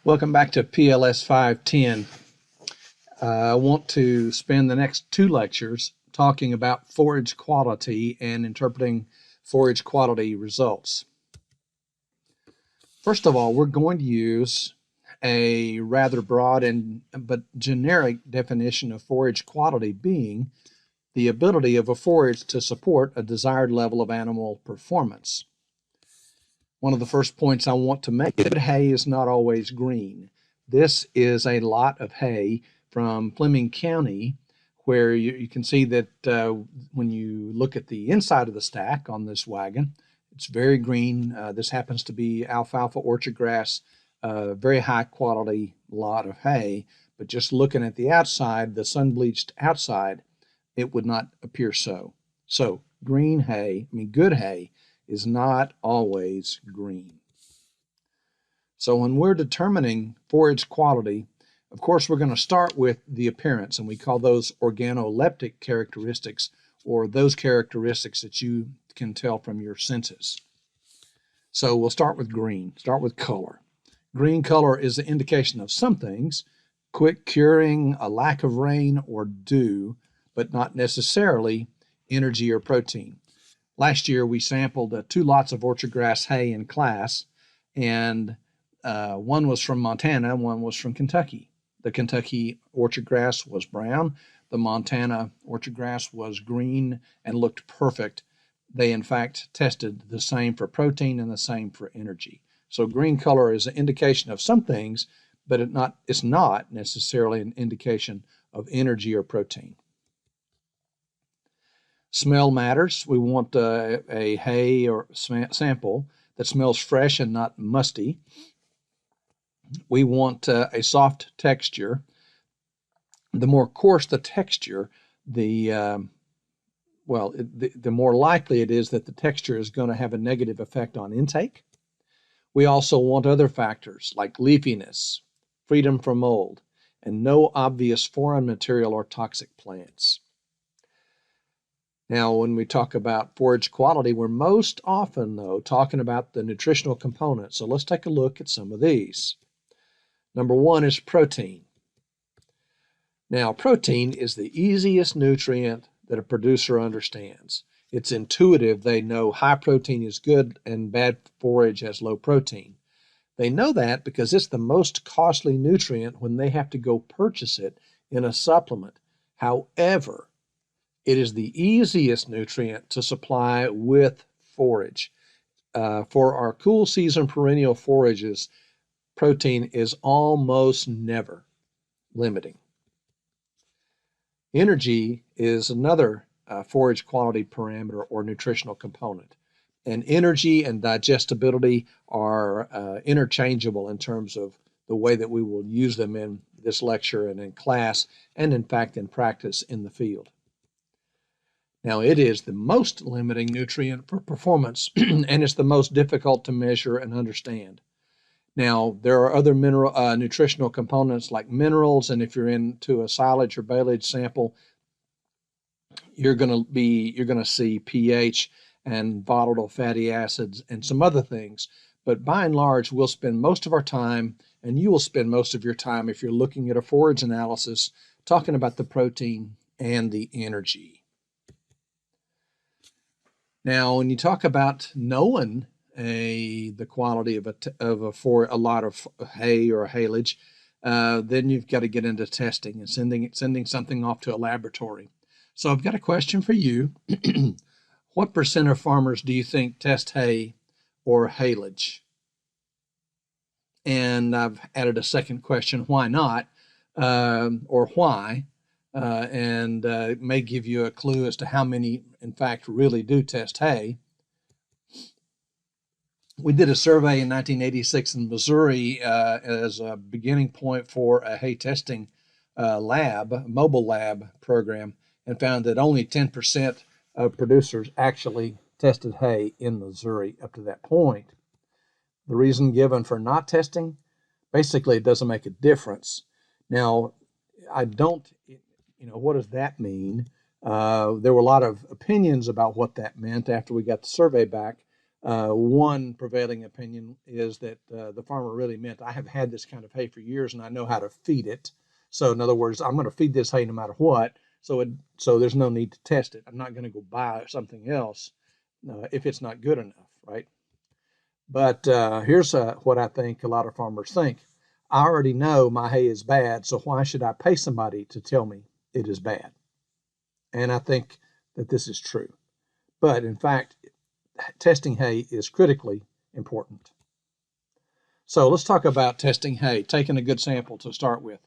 Welcome back to PLS 510. I want to spend the next two lectures talking about forage quality and interpreting forage quality results. First of all, we're going to use a rather broad but generic definition of forage quality being the ability of a forage to support a desired level of animal performance. One of the first points I want to make is that hay is not always green. This is a lot of hay from Fleming County, where you can see that when you look at the inside of the stack on this wagon, it's very green. This happens to be alfalfa orchard grass, very high quality lot of hay. But just looking at the outside, the sun-bleached outside, it would not appear so. So green hay, good hay, is not always green. So when we're determining forage quality, of course, we're going to start with the appearance, and we call those organoleptic characteristics, or those characteristics that you can tell from your senses. So we'll start with green, start with color. Green color is an indication of some things: quick curing, a lack of rain or dew, but not necessarily energy or protein. Last year, we sampled two lots of orchard grass hay in class, and one was from Montana, one was from Kentucky. The Kentucky orchard grass was brown. The Montana orchard grass was green and looked perfect. They, in fact, tested the same for protein and the same for energy. So green color is an indication of some things, but it's not necessarily an indication of energy or protein. Smell matters. We want a hay or sample that smells fresh and not musty. We want a soft texture. The more coarse the texture, the more likely it is that the texture is going to have a negative effect on intake. We also want other factors like leafiness, freedom from mold, and no obvious foreign material or toxic plants. Now, when we talk about forage quality, we're most often, though, talking about the nutritional components. So let's take a look at some of these. Number one is protein. Now, protein is the easiest nutrient that a producer understands. It's intuitive. They know high protein is good and bad forage has low protein. They know that because it's the most costly nutrient when they have to go purchase it in a supplement. However, it is the easiest nutrient to supply with forage. For our cool season perennial forages, protein is almost never limiting. Energy is another forage quality parameter or nutritional component. And energy and digestibility are interchangeable in terms of the way that we will use them in this lecture and in class, and in fact in practice in the field. Now, it is the most limiting nutrient for performance, and it's the most difficult to measure and understand. Now, there are other nutritional components like minerals, and if you're into a silage or baleage sample, you're going to see pH and volatile fatty acids and some other things. But by and large, we'll spend most of our time, and you will spend most of your time if you're looking at a forage analysis, talking about the protein and the energy. Now, when you talk about knowing the quality of a lot of hay or haylage, then you've got to get into testing and sending something off to a laboratory. So I've got a question for you. What percent of farmers do you think test hay or haylage? And I've added a second question: why not, or why? And it may give you a clue as to how many, in fact, really do test hay. We did a survey in 1986 in Missouri as a beginning point for a hay testing mobile lab program, and found that only 10% of producers actually tested hay in Missouri up to that point. The reason given for not testing, basically it doesn't make a difference. Now, what does that mean? There were a lot of opinions about what that meant after we got the survey back. One prevailing opinion is that the farmer really meant, I have had this kind of hay for years and I know how to feed it. So in other words, I'm going to feed this hay no matter what. So there's no need to test it. I'm not going to go buy something else if it's not good enough, right? But here's what I think a lot of farmers think. I already know my hay is bad, so why should I pay somebody to tell me it is bad? And I think that this is true. But in fact, testing hay is critically important. So let's talk about testing hay, taking a good sample to start with.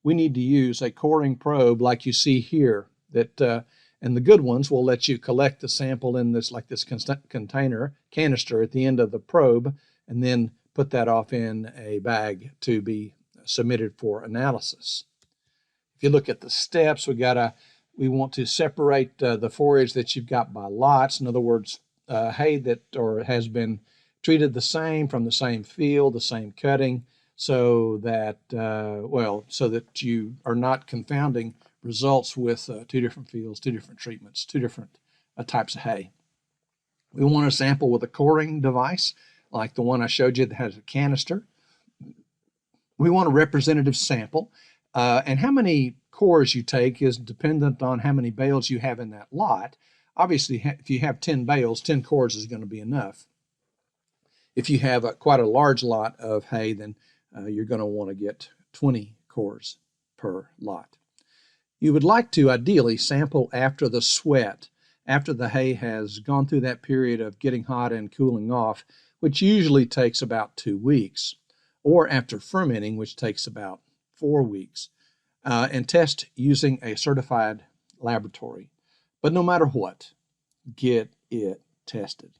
We need to use a coring probe like you see here, and the good ones will let you collect the sample in this canister at the end of the probe, and then put that off in a bag to be submitted for analysis. If you look at the steps, we want to separate the forage that you've got by lots. In other words, hay that has been treated the same from the same field, the same cutting, so that you are not confounding results with two different fields, two different treatments, two different types of hay. We want to sample with a coring device like the one I showed you that has a canister. We want a representative sample, and how many cores you take is dependent on how many bales you have in that lot. Obviously, if you have 10 bales, 10 cores is going to be enough. If you have quite a large lot of hay, then you're going to want to get 20 cores per lot. You would like to ideally sample after the sweat, after the hay has gone through that period of getting hot and cooling off, which usually takes about 2 weeks, or after fermenting, which takes about 4 weeks, and test using a certified laboratory. But no matter what, get it tested.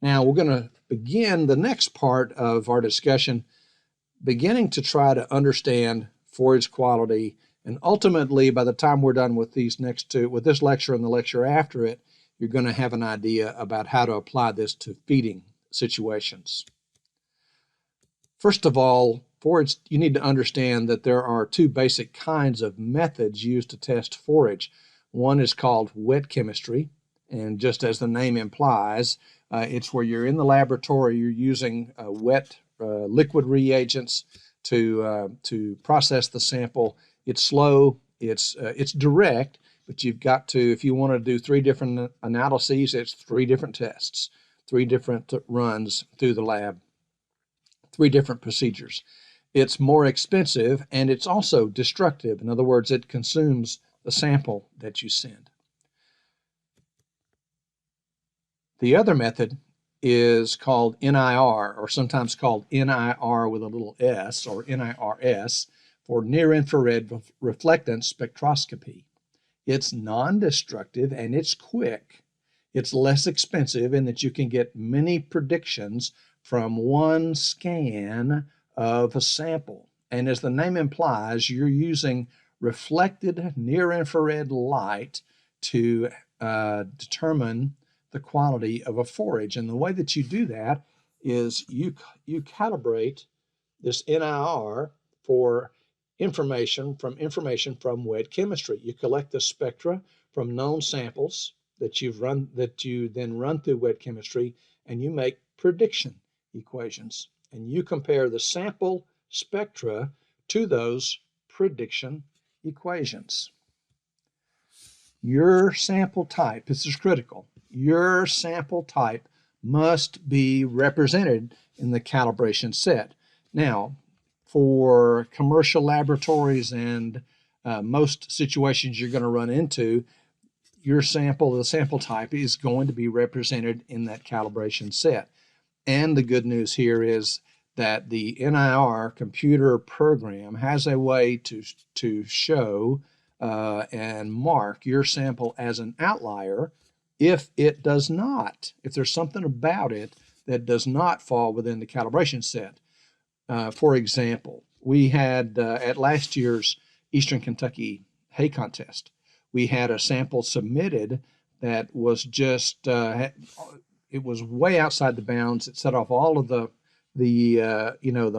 Now we're going to begin the next part of our discussion, beginning to try to understand forage quality, and ultimately by the time we're done with these next two, with this lecture and the lecture after it, you're going to have an idea about how to apply this to feeding situations. First of all, forage, you need to understand that there are two basic kinds of methods used to test forage. One is called wet chemistry, and just as the name implies, it's where you're in the laboratory, you're using wet liquid reagents to process the sample. It's slow, it's direct, but you've got to, if you want to do 3 different analyses, it's 3 different tests, 3 different runs through the lab, 3 different procedures. It's more expensive and it's also destructive. In other words, it consumes the sample that you send. The other method is called NIR, or sometimes called NIR with a little s, or NIRS, for near-infrared reflectance spectroscopy. It's non-destructive and it's quick. It's less expensive in that you can get many predictions from one scan of a sample. And as the name implies, you're using reflected near-infrared light to determine the quality of a forage. And the way that you do that is you calibrate this NIR for information from wet chemistry. You collect the spectra from known samples that you then run through wet chemistry, and you make prediction equations. And you compare the sample spectra to those prediction equations. Your sample type, this is critical, your sample type must be represented in the calibration set. Now, for commercial laboratories and most situations you're going to run into, the sample type is going to be represented in that calibration set. And the good news here is that the NIR computer program has a way to show and mark your sample as an outlier if there's something about it that does not fall within the calibration set. For example, we had at last year's Eastern Kentucky hay contest, we had a sample submitted that was just, it was way outside the bounds. It set off all of the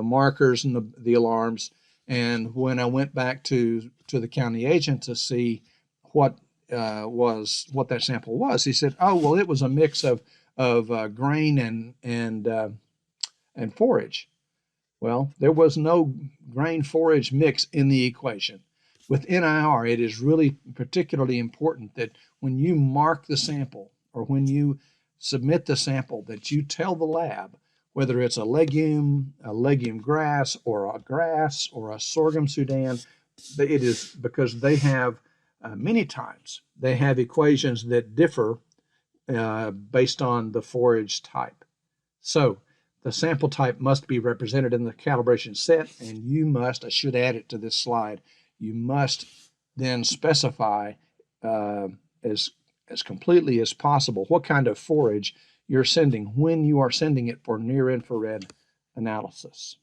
markers and the alarms. And when I went back to the county agent to see what that sample was, he said, oh, well, it was a mix of of grain and forage? Well, there was no grain forage mix in the equation. With NIR, it is really particularly important that when you mark the sample or when you submit the sample, that you tell the lab whether it's a legume grass, or a sorghum Sudan. It is because they have many times they have equations that differ based on the forage type. So the sample type must be represented in the calibration set, and you must, I should add it to this slide, you must then specify uh, as, as completely as possible what kind of forage you're sending when you are sending it for near infrared analysis.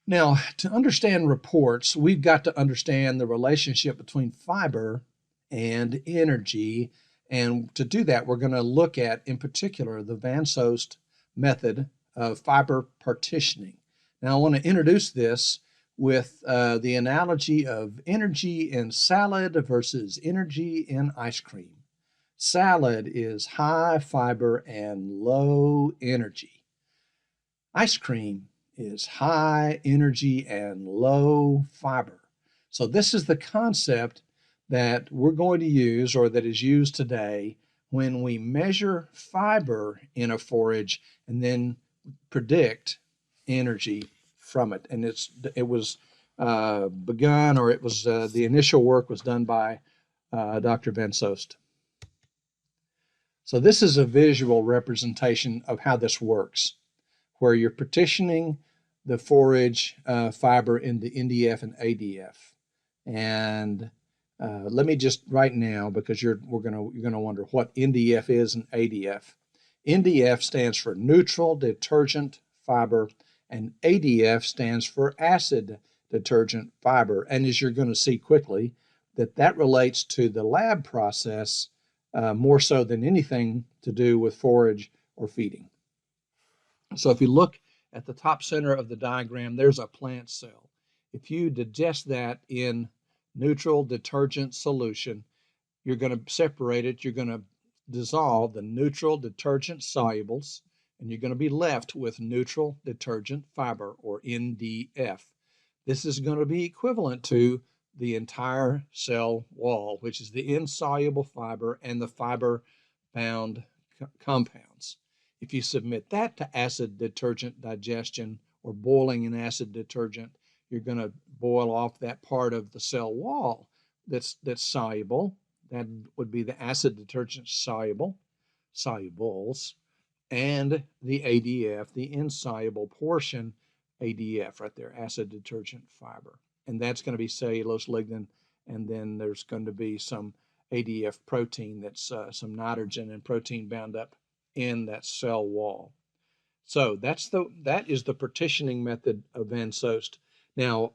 Now, to understand reports, we've got to understand the relationship between fiber and energy. And to do that, we're going to look at, in particular, the Van Soest method of fiber partitioning. Now, I want to introduce this with the analogy of energy in salad versus energy in ice cream. Salad is high fiber and low energy. Ice cream is high energy and low fiber. So this is the concept that we're going to use, or that is used today, when we measure fiber in a forage and then predict energy from it. And it was begun, or it was the initial work was done by Dr. Van Soest. So this is a visual representation of how this works, where you're partitioning the forage fiber into NDF and ADF. And let me just right now, because you're gonna wonder what NDF is and ADF. NDF stands for neutral detergent fiber, and ADF stands for acid detergent fiber. And as you're going to see quickly, that relates to the lab process more so than anything to do with forage or feeding. So if you look at the top center of the diagram, there's a plant cell. If you digest that in neutral detergent solution, you're going to separate it. You're going to dissolve the neutral detergent solubles, and you're going to be left with neutral detergent fiber, or NDF. This is going to be equivalent to the entire cell wall, which is the insoluble fiber and the fiber-bound compounds. If you submit that to acid detergent digestion or boiling in acid detergent, you're going to boil off that part of the cell wall that's soluble. That would be the acid detergent solubles, and the ADF, the insoluble portion, ADF right there, acid detergent fiber. And that's going to be cellulose lignin, and then there's going to be some ADF protein that's some nitrogen and protein bound up in that cell wall. So that is the partitioning method of Van Soest. Now,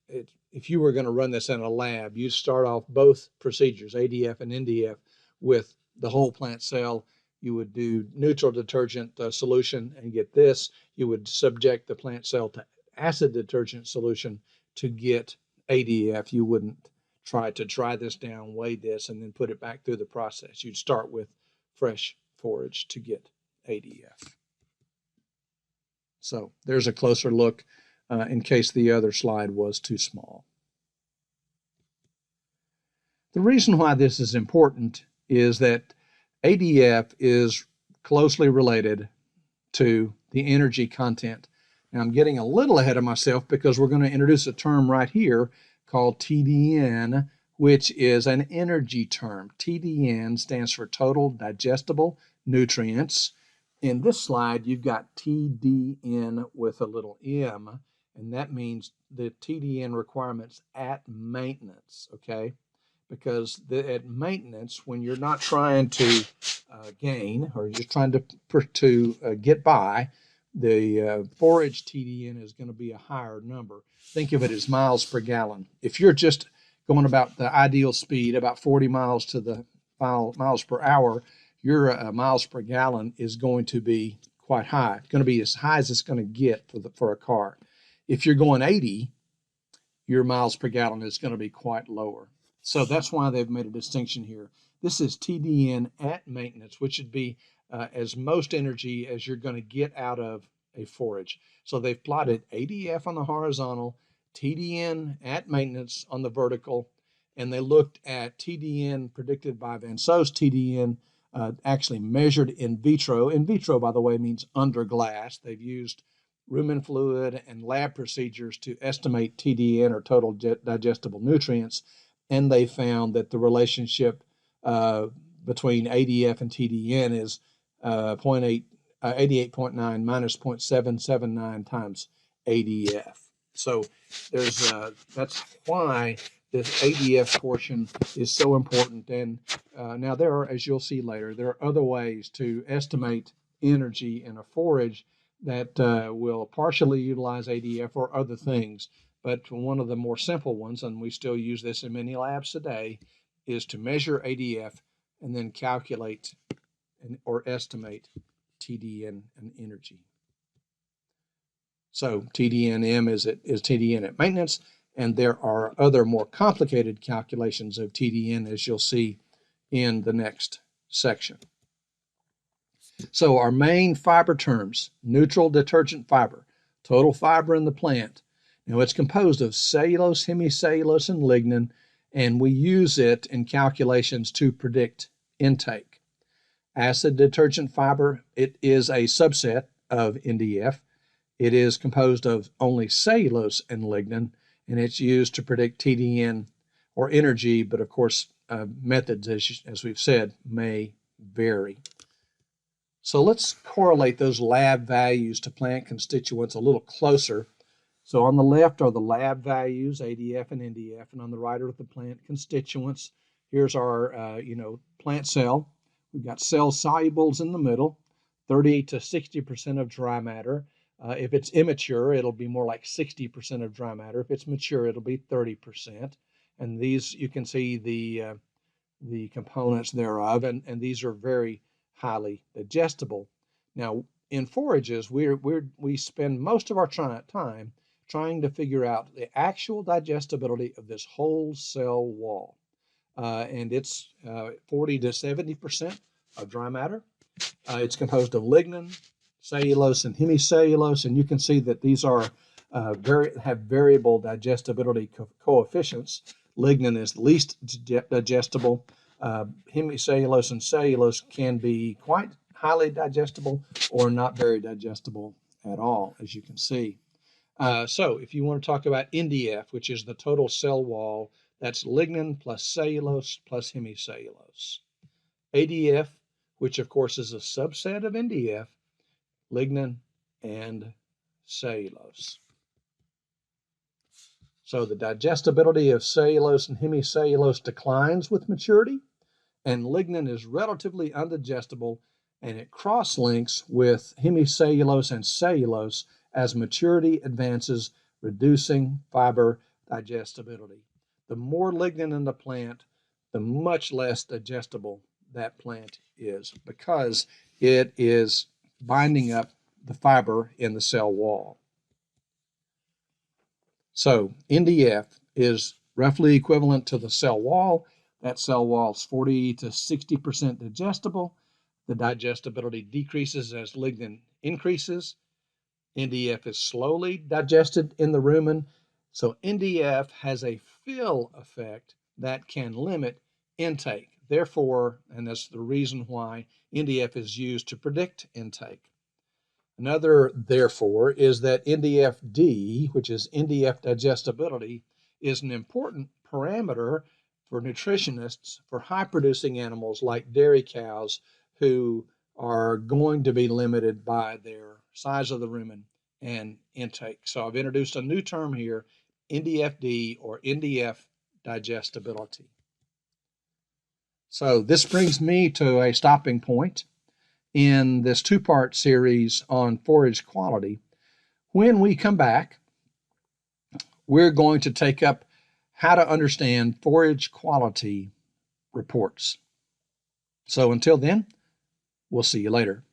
if you were going to run this in a lab, you start off both procedures, ADF and NDF, with the whole plant cell. You would do neutral detergent solution and get this. You would subject the plant cell to acid detergent solution to get ADF. You wouldn't try to dry this down, weigh this, and then put it back through the process. You'd start with fresh forage to get ADF. So there's a closer look in case the other slide was too small. The reason why this is important is that ADF is closely related to the energy content. Now I'm getting a little ahead of myself because we're going to introduce a term right here called TDN, which is an energy term. TDN stands for total digestible nutrients. In this slide, you've got TDN with a little m, and that means the TDN requirements at maintenance, okay? Because at maintenance, when you're not trying to gain, or you're just trying to get by, the forage TDN is going to be a higher number. Think of it as miles per gallon. If you're just going about the ideal speed, about 40 miles to the miles per hour, your miles per gallon is going to be quite high. It's going to be as high as it's going to get for a car. If you're going 80, your miles per gallon is going to be quite lower. So that's why they've made a distinction here. This is TDN at maintenance, which would be as most energy as you're going to get out of a forage. So they've plotted ADF on the horizontal, TDN at maintenance on the vertical, and they looked at TDN predicted by Van Soest, TDN actually measured in vitro. In vitro, by the way, means under glass. They've used rumen fluid and lab procedures to estimate TDN, or total digestible nutrients, and they found that the relationship between ADF and TDN is 88.9 minus 0.779 times ADF. So that's why this ADF portion is so important. And now there are, as you'll see later, there are other ways to estimate energy in a forage that will partially utilize ADF or other things. But one of the more simple ones, and we still use this in many labs today, is to measure ADF and then calculate or estimate TDN and energy. So TDNM is TDN at maintenance, and there are other more complicated calculations of TDN, as you'll see in the next section. So our main fiber terms: neutral detergent fiber, total fiber in the plant. Now it's composed of cellulose, hemicellulose, and lignin, and we use it in calculations to predict intake. Acid detergent fiber, it is a subset of NDF. It is composed of only cellulose and lignin, and it's used to predict TDN or energy, but of course methods, as we've said, may vary. So let's correlate those lab values to plant constituents a little closer. So on the left are the lab values, ADF and NDF, and on the right are the plant constituents. Here's our plant cell. We've got cell solubles in the middle, 30 to 60% of dry matter. If it's immature, it'll be more like 60% of dry matter. If it's mature, it'll be 30%. And these, you can see the components thereof, and these are very highly digestible. Now, in forages, we spend most of our time trying to figure out the actual digestibility of this whole cell wall. And it's 40 to 70% of dry matter. It's composed of lignin, cellulose, and hemicellulose, and you can see that these are have variable digestibility coefficients. Lignin is least digestible. Hemicellulose and cellulose can be quite highly digestible or not very digestible at all, as you can see. So if you want to talk about NDF, which is the total cell wall, that's lignin plus cellulose plus hemicellulose. ADF, which of course is a subset of NDF, lignin and cellulose. So the digestibility of cellulose and hemicellulose declines with maturity, and lignin is relatively undigestible, and it cross-links with hemicellulose and cellulose as maturity advances, reducing fiber digestibility. The more lignin in the plant, the much less digestible that plant is, because it is binding up the fiber in the cell wall. So NDF is roughly equivalent to the cell wall. That cell wall is 40 to 60% digestible. The digestibility decreases as lignin increases. NDF is slowly digested in the rumen. So NDF has a fill effect that can limit intake. Therefore, and that's the reason why NDF is used to predict intake. Another therefore is that NDF-D, which is NDF digestibility, is an important parameter for nutritionists for high-producing animals like dairy cows, who are going to be limited by their size of the rumen and intake. So I've introduced a new term here, NDF-D, or NDF digestibility. So this brings me to a stopping point in this two-part series on forage quality. When we come back, we're going to take up how to understand forage quality reports. So until then, we'll see you later.